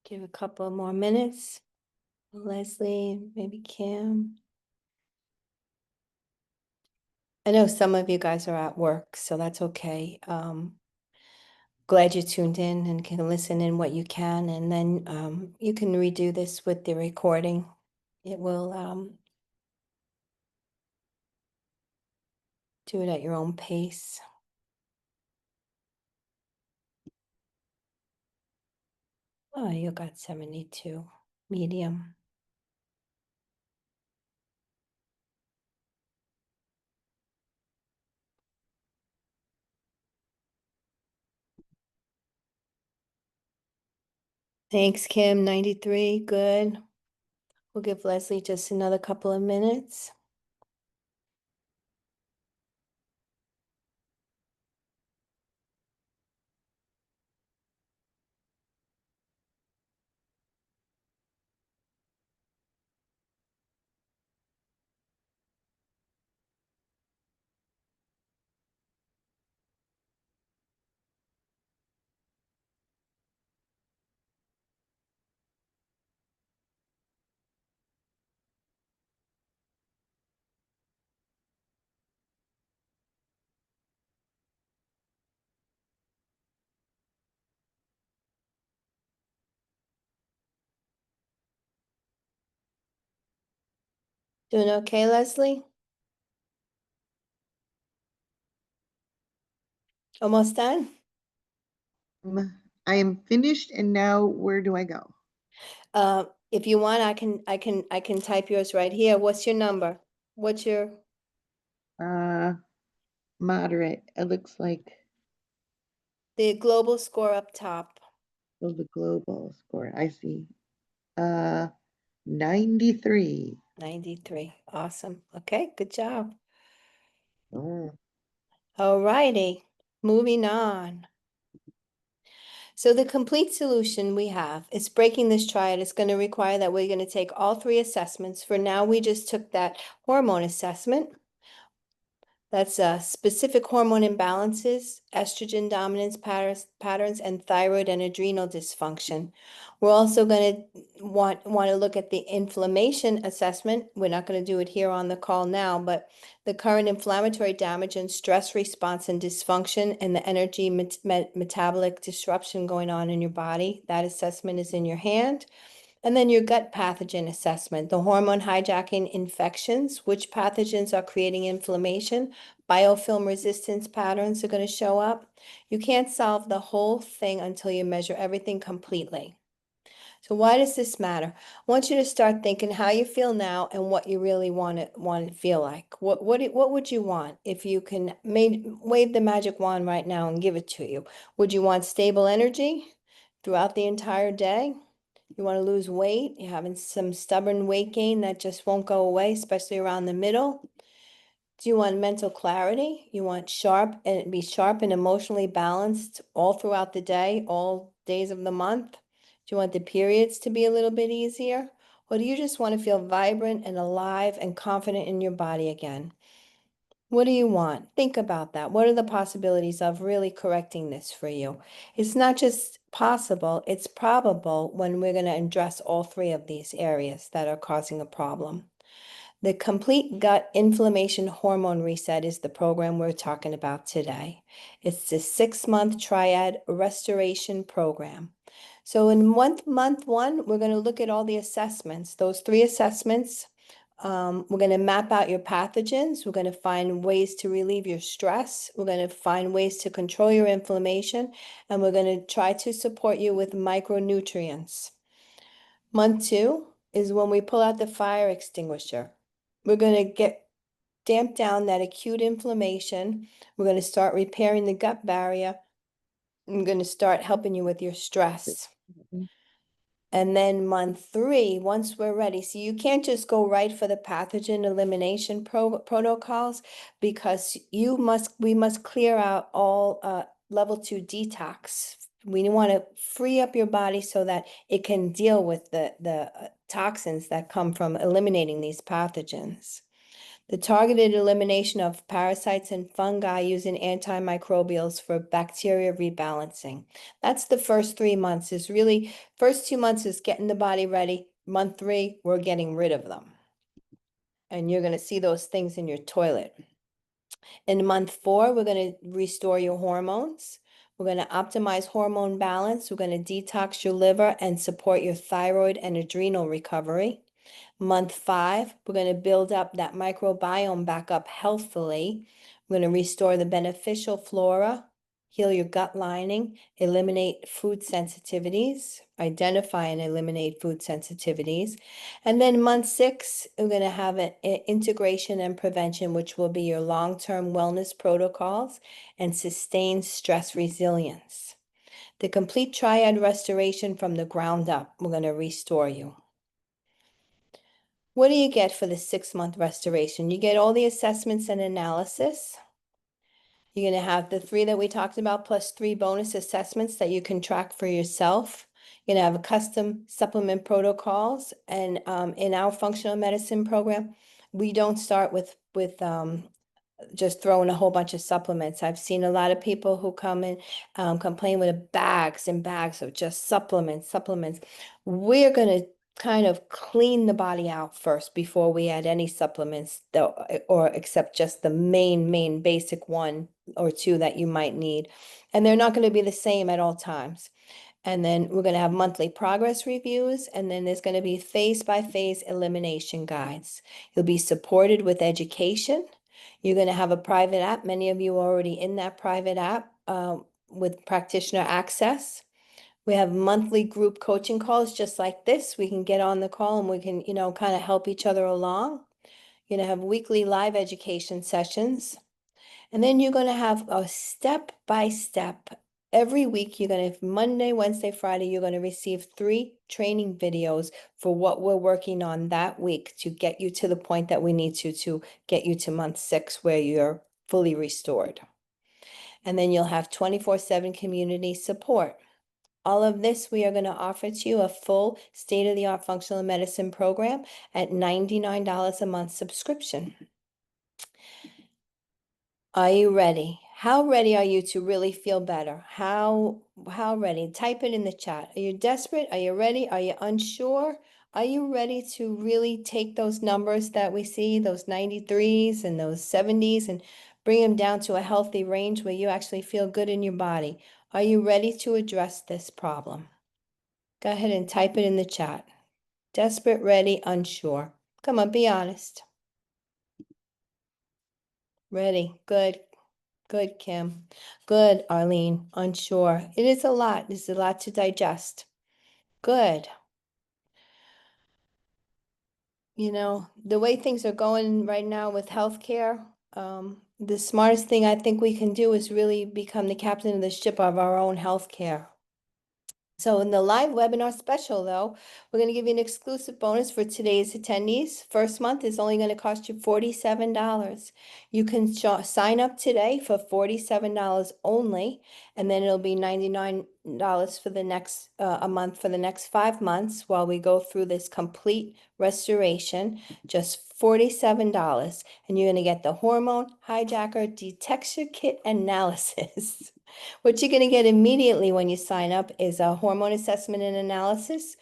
Give a couple more minutes. Leslie, maybe Kim. I know some of you guys are at work, so that's okay. Glad you tuned in and can listen in what you can, and then you can redo this with the recording. It will do it at your own pace. Oh, you got 72, medium. Thanks, Kim, 93, good. We'll give Leslie just another couple of minutes. Doing okay, Leslie? Almost done? I am finished and now where do I go? If you want, I can type yours right here. What's your number? What's your, Uh, Moderate, it looks like, the global score up top? oh, the global score, I see. 93. 93. Awesome. Okay, good job. Oh, All righty, moving on. So the complete solution we have is breaking this triad. It's going to require that we're going to take all three assessments. For now, we just took that hormone assessment. That's specific hormone imbalances, estrogen dominance patterns, and thyroid and adrenal dysfunction. We're also going to want to look at the inflammation assessment. We're not going to do it here on the call now, but the current inflammatory damage and stress response and dysfunction and the energy metabolic disruption going on in your body. That assessment is in your hand. And then your gut pathogen assessment, the hormone hijacking infections, which pathogens are creating inflammation, biofilm resistance patterns are going to show up. You can't solve the whole thing until you measure everything completely. So why does this matter? I want you to start thinking how you feel now and what you really want to feel like. What would you want if you can wave the magic wand right now and give it to you? Would you want stable energy throughout the entire day? You want to lose weight? You're having some stubborn weight gain that just won't go away, especially around the middle. Do you want mental clarity? You want be sharp and emotionally balanced all throughout the day, all days of the month? Do you want the periods to be a little bit easier? Or do you just want to feel vibrant and alive and confident in your body again? What do you want? Think about that. What are the possibilities of really correcting this for you? It's not just possible, it's probable when we're going to address all three of these areas that are causing a problem. The Complete Gut Inflammation Hormone Reset is the program we're talking about today. It's the 6-month triad restoration program. So in month one, we're going to look at all the assessments, those 3 assessments. We're going to map out your pathogens. We're going to find ways to relieve your stress. We're going to find ways to control your inflammation. And we're going to try to support you with micronutrients. Month 2 is when we pull out the fire extinguisher. We're going to damp down that acute inflammation. We're going to start repairing the gut barrier. I'm going to start helping you with your stress. And then month 3, once we're ready, so you can't just go right for the pathogen elimination protocols because we must clear out all level 2 detox. We want to free up your body so that it can deal with the toxins that come from eliminating these pathogens. The targeted elimination of parasites and fungi using antimicrobials for bacteria rebalancing. That's the first 3 months is really, first 2 months is getting the body ready. Month 3, we're getting rid of them. And you're going to see those things in your toilet. In month 4, we're going to restore your hormones. We're going to optimize hormone balance. We're going to detox your liver and support your thyroid and adrenal recovery. Month 5, we're going to build up that microbiome back up healthfully. We're going to restore the beneficial flora, heal your gut lining, eliminate food sensitivities, identify and eliminate food sensitivities. And then month 6, we're going to have an integration and prevention, which will be your long-term wellness protocols and sustained stress resilience. The complete triad restoration from the ground up, we're going to restore you. What do you get for the 6-month restoration? You get all the assessments and analysis. You're going to have the 3 that we talked about plus 3 bonus assessments that you can track for yourself. You're going to have a custom supplement protocols. And in our functional medicine program, we don't start with just throwing a whole bunch of supplements. I've seen a lot of people who come in complain with bags and bags of just supplements. We're going to kind of clean the body out first before we add any supplements or except just the main basic 1 or 2 that you might need. And they're not going to be the same at all times. And then we're going to have monthly progress reviews, and then there's going to be phase-by-phase elimination guides. You'll be supported with education. You're going to have a private app. Many of you are already in that private app with practitioner access. We have monthly group coaching calls just like this. We can get on the call and we can, kind of help each other along. You're going to have weekly live education sessions. And then you're going to have a step-by-step. Every week, you're going to, Monday, Wednesday, Friday, you're going to receive 3 training videos for what we're working on that week to get you to the point that we need to get you to month 6 where you're fully restored. And then you'll have 24/7 community support. All of this, we are going to offer to you a full state-of-the-art functional medicine program at $99 a month subscription. Are you ready? How ready are you to really feel better? How ready? Type it in the chat. Are you desperate? Are you ready? Are you unsure? Are you ready to really take those numbers that we see, those 93s and those 70s, and bring them down to a healthy range where you actually feel good in your body? Are you ready to address this problem? Go ahead and type it in the chat. Desperate, ready, unsure. Come on, be honest. Ready. Good. Good, Kim. Good, Arlene. Unsure. It is a lot. It's a lot to digest. Good. You know, the way things are going right now with healthcare, the smartest thing I think we can do is really become the captain of the ship of our own healthcare. So in the live webinar special, though, we're going to give you an exclusive bonus for today's attendees. First month is only going to cost you $47. You can sign up today for $47 only, and then it'll be $99 for the next a month for the next 5 months while we go through this complete restoration. Just $47, and you're going to get the hormone hijacker detection kit analysis. What you're going to get immediately when you sign up is a hormone assessment and analysis,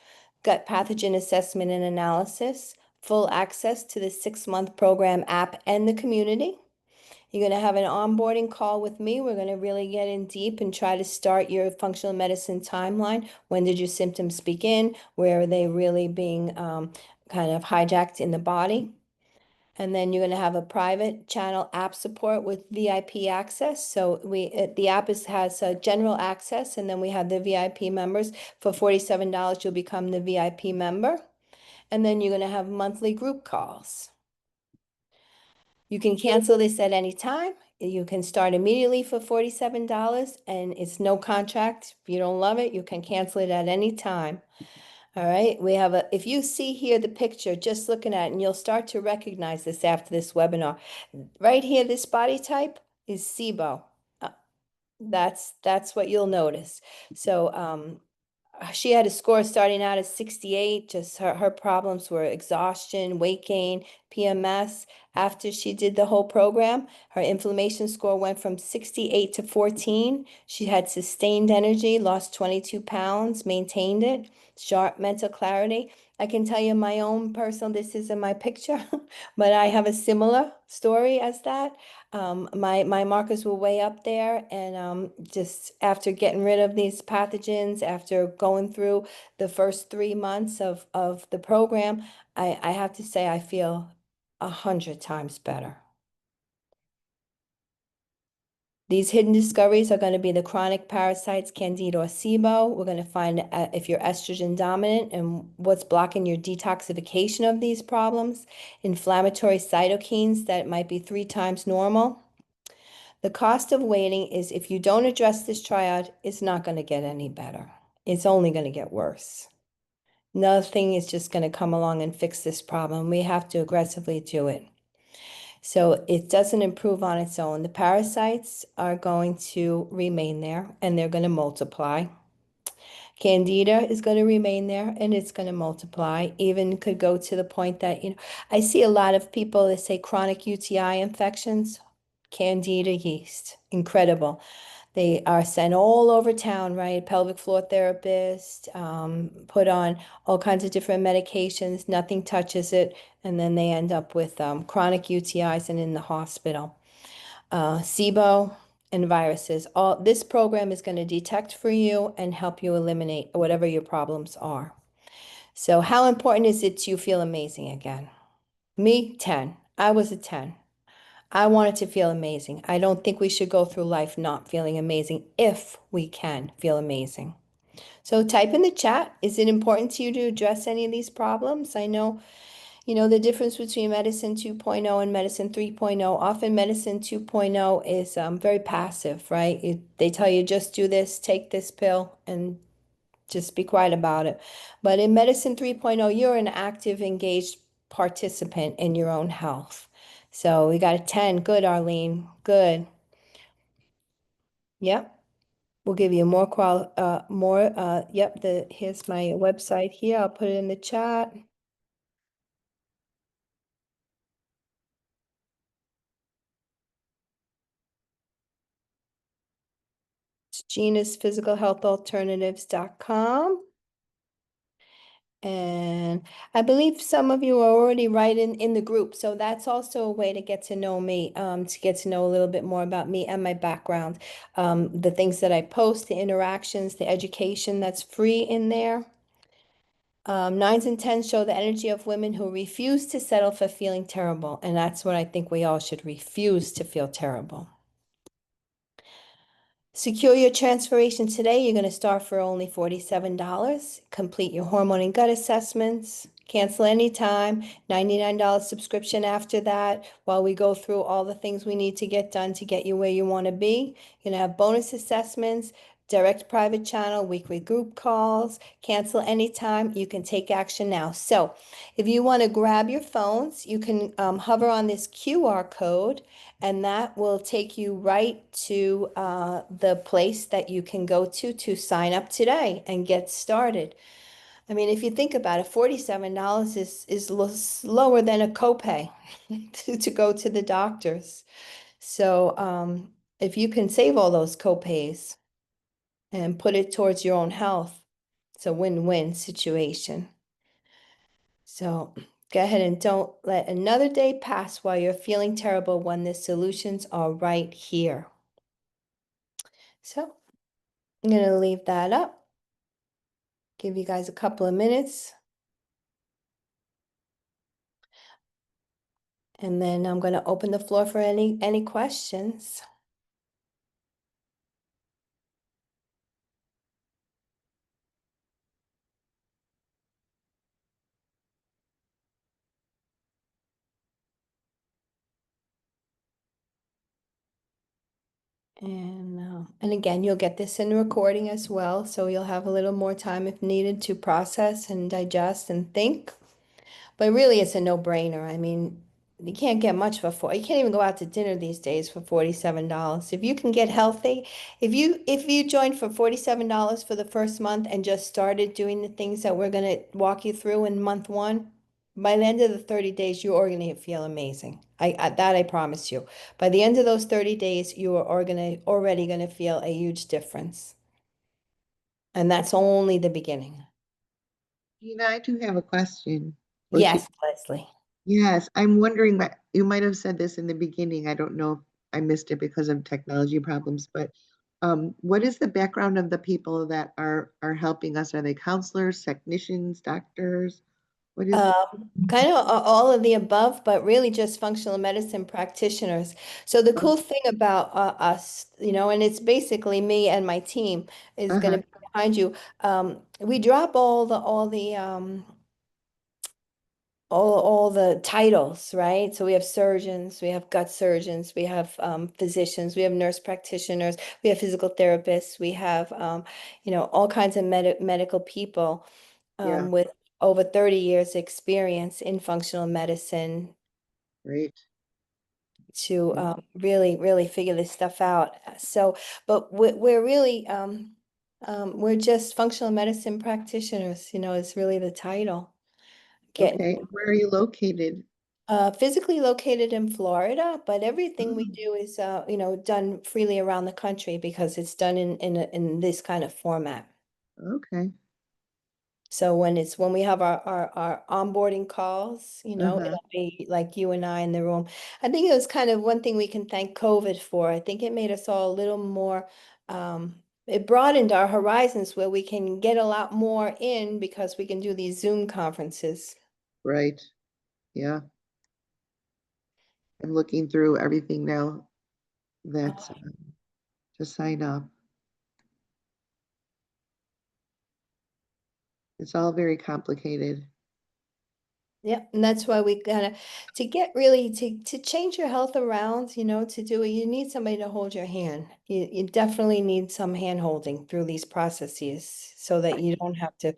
gut pathogen assessment and analysis, full access to the 6-month program app and the community. You're going to have an onboarding call with me. We're going to really get in deep and try to start your functional medicine timeline. When did your symptoms begin? Where are they really being kind of hijacked in the body? And then you're going to have a private channel app support with VIP access. So the app has general access, and then we have the VIP members. For $47, you'll become the VIP member. And then you're going to have monthly group calls. You can cancel this at any time. You can start immediately for $47, and it's no contract. If you don't love it, you can cancel it at any time. All right, if you see here the picture, just looking at it, and you'll start to recognize this after this webinar. Right here, this body type is SIBO. Uh, that's what you'll notice. So she had a score starting out at 68. Just her problems were exhaustion, weight gain, PMS. After she did the whole program, her inflammation score went from 68 to 14. She had sustained energy, lost 22 pounds, maintained it, sharp mental clarity. I can tell you my own personal, this isn't my picture, but I have a similar story as that. My markers were way up there, and just after getting rid of these pathogens, after going through the first 3 months of the program, I have to say I feel 100 times better. These hidden discoveries are going to be the chronic parasites, Candida or SIBO. We're going to find if you're estrogen dominant and what's blocking your detoxification of these problems, inflammatory cytokines that might be 3 times normal. The cost of waiting is, if you don't address this triad, it's not going to get any better. It's only going to get worse. Nothing is just going to come along and fix this problem. We have to aggressively do it. So it doesn't improve on its own. The parasites are going to remain there, and they're going to multiply. Candida is going to remain there, and it's going to multiply. Even could go to the point that, I see a lot of people that say chronic UTI infections, Candida yeast, incredible. They are sent all over town, right? Pelvic floor therapist, put on all kinds of different medications, nothing touches it, and then they end up with chronic UTIs and in the hospital. SIBO and viruses. This program is going to detect for you and help you eliminate whatever your problems are. So how important is it to feel amazing again? Me, 10. I was a 10. I wanted to feel amazing. I don't think we should go through life not feeling amazing if we can feel amazing. So type in the chat, is it important to you to address any of these problems? I know, the difference between medicine 2.0 and medicine 3.0. Often medicine 2.0 is very passive, right? They tell you just do this, take this pill, and just be quiet about it. But in medicine 3.0, you're an active, engaged participant in your own health. So we got a 10. Good, Arlene. Good. Yep. We'll give you yep, here's my website here. I'll put it in the chat. It's genusphysicalhealthalternatives.com. And I believe some of you are already right in the group. So that's also a way to get to know me, to get to know a little bit more about me and my background. The things that I post, the interactions, the education that's free in there. Nines and tens show the energy of women who refuse to settle for feeling terrible. And that's what I think we all should refuse to feel terrible. Secure your transformation today. You're going to start for only $47. Complete your hormone and gut assessments. Cancel anytime. $99 subscription after that while we go through all the things we need to get done to get you where you want to be. You're going to have bonus assessments, direct private channel, weekly group calls. Cancel anytime. You can take action now. So if you want to grab your phones, you can hover on this QR code and that will take you right to the place that you can go to sign up today and get started. I mean, if you think about it, $47 is lower than a copay to go to the doctors. So if you can save all those copays and put it towards your own health, it's a win-win situation. So go ahead and don't let another day pass while you're feeling terrible when the solutions are right here. So I'm going to leave that up. Give you guys a couple of minutes. And then I'm going to open the floor for any questions. And again, you'll get this in recording as well, so you'll have a little more time if needed to process and digest and think. But really, it's a no-brainer. I mean, you can't get much for you can't even go out to dinner these days for $47. If you can get healthy, if you joined for $47 for the first month and just started doing the things that we're going to walk you through in month one, by the end of the 30 days, you're going to feel amazing. I promise you. By the end of those 30 days, you are already going to feel a huge difference. And that's only the beginning. Gina, I do have a question. Or two. Yes, Leslie. Yes, I'm wondering that you might have said this in the beginning. I don't know if I missed it because of technology problems, but what is the background of the people that are helping us? Are they counselors, technicians, doctors? What is, Kind of all of the above, but really just functional medicine practitioners. So the oh, cool thing about us, and it's basically me and my team is going uh-huh, to be behind you. We drop all the titles, right? So we have surgeons, we have gut surgeons, we have physicians, we have nurse practitioners, we have physical therapists, we have all kinds of medical people yeah, with over 30 years experience in functional medicine great. to Mm, really, really figure this stuff out. So, but we're really, we're just functional medicine practitioners, is really the title. Getting okay, where are you located? physically located in Florida, but everything we Oh, do is, done freely around the country because it's done in this kind of format. okay, So when we have our onboarding calls, uh-huh, it'll be like you and I in the room. I think it was kind of one thing we can thank COVID for. I think it made us all a little more, it broadened our horizons where we can get a lot more in because we can do these Zoom conferences. right, yeah. I'm looking through everything now that's to sign up. It's all very complicated. Yeah, and that's why we gotta to get really to change your health around, to do it, you need somebody to hold your hand. You definitely need some hand holding through these processes so that you don't have to,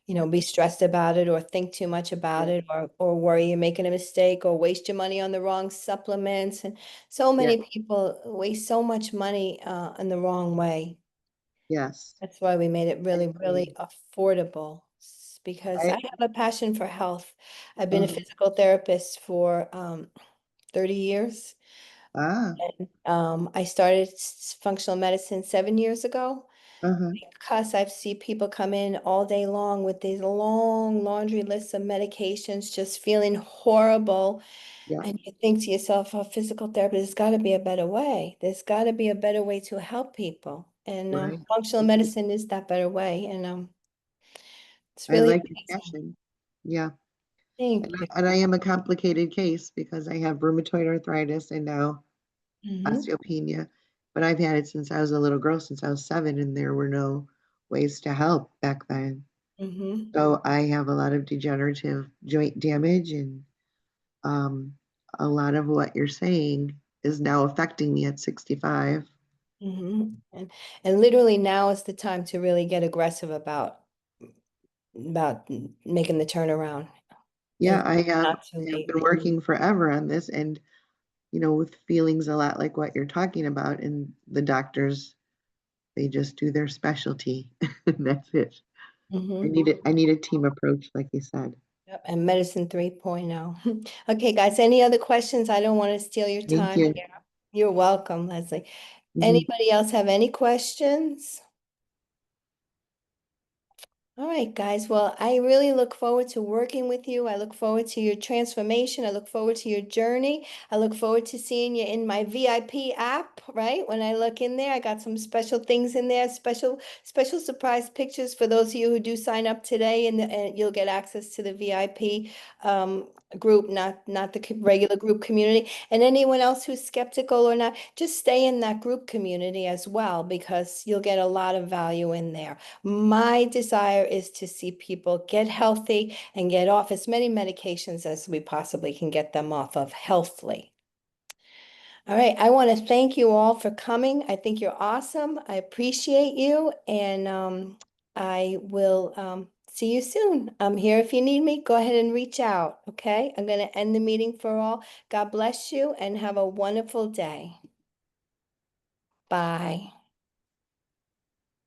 be stressed about it or think too much about Yeah, it or worry you're making a mistake or waste your money on the wrong supplements. And so yeah, many people waste so much money in the wrong way. yes. That's why we made it I really, agree. really affordable because I I, have a passion for health. I've been a uh-huh, physical therapist for 30 years. ah, And I started functional medicine 7 years ago uh-huh, because I've seen people come in all day long with these long laundry lists of medications, just feeling horrible. yeah, And you think to yourself, a physical therapist, there's got to be a better way. There's got to be a better way to help people. And right. functional medicine is that better way. And It's I really like your amazing. passion. Yeah. Thank you. And I am a complicated case because I have rheumatoid arthritis and now Mhm, osteopenia. But I've had it since I was a little girl, since I was 7, and there were no ways to help back then. mhm, So I have a lot of degenerative joint damage, and um, a lot of what you're saying is now affecting me at 65. mhm. And literally now is the time to really get aggressive about making the turnaround. Yeah, It's I have, not too I have late. been working forever on this, and with feelings a lot like what you're talking about, and the doctors, they just do their specialty. And that's it. Mhm. I need a team approach, like you said. Yep, and medicine 3.0. Okay, guys, any other questions? I don't want to steal your Thank time you. here. You're welcome, Leslie. Mhm. Anybody else have any questions? All right, guys. Well, I really look forward to working with you. I look forward to your transformation. I look forward to your journey. I look forward to seeing you in my VIP app, right? When I look in there, I got some special things in there, special surprise pictures for those of you who do sign up today, and you'll get access to the VIP group, not the regular group community. And anyone else who's skeptical or not, just stay in that group community as well, because you'll get a lot of value in there. My desire is to see people get healthy and get off as many medications as we possibly can get them off of healthily. All right, I want to thank you all for coming. I think you're awesome. I appreciate you, and I will see you soon. I'm here if you need me. Go ahead and reach out, okay? I'm going to end the meeting for all. God bless you and have a wonderful day. Bye.